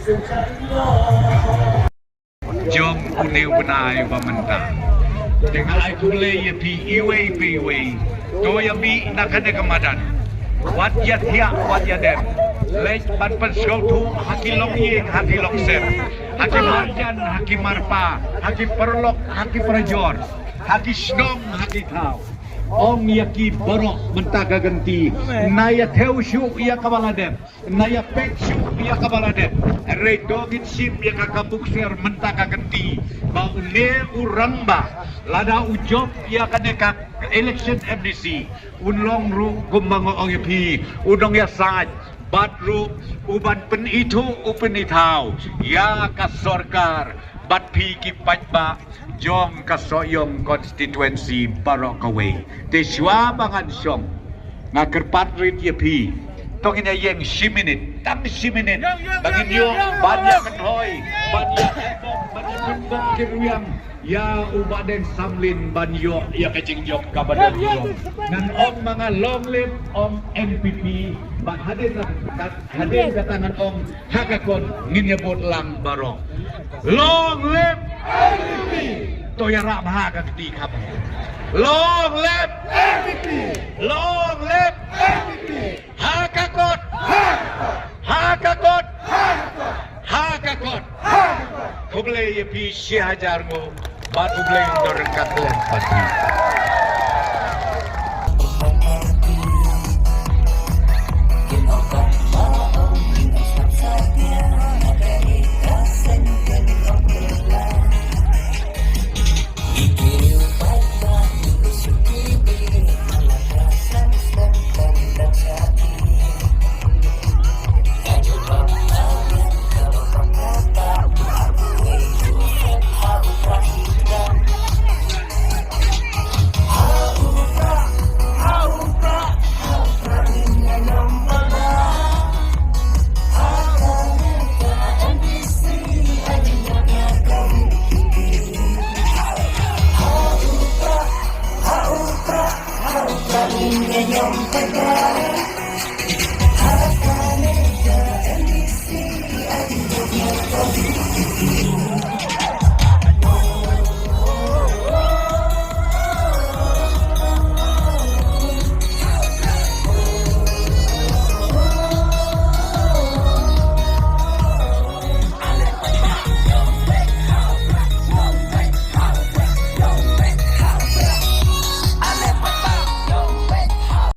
Jom uneu benai wa mentah. Dengan ai kule ya pi iwe. To ya bi nakane kemadan. Wat ya tia wat ya dem. Lej ban penskautu haki long ye haki long sen. Haki marjan haki marpa, haki perlok haki prajor. Haki snong haki tau. Ong yaki borok mentaka genti. Naya teu syuk ya kabaladem. Naya pek syuk ya kabaladem. Redogit sim ya kakabuksir mentaka genti. Ba une urang ba. Lada ujob ya kaneka election amnesty. Unlong ru kumbang ong yapi. Udong ya saj. Batru uban pen itu upen itau. Ya kasorkar. Bat pi ki pajba. Jong kasoyong konstituensi Barokaway. Deswa bangan syong. Ngakerpat rit yapi. Tong ina yeng siminit. Tam siminit. Bagi nyo banyak kenhoy. Banyak kembang kiruyang. Ya ubaden samlin banyo ya kecing job kabadan yo. Ngan om mga long live om MPP. Bak hadir datangan om Hakakon nginyebut lang Barok. Long live MPP. Toyara maha kagti kap. Long live MPP. Long live MPP. Hakakon. Hakakon. Hakakon. Kublai ya pi 6,000 mo. Bat ublay dorang katilan pati.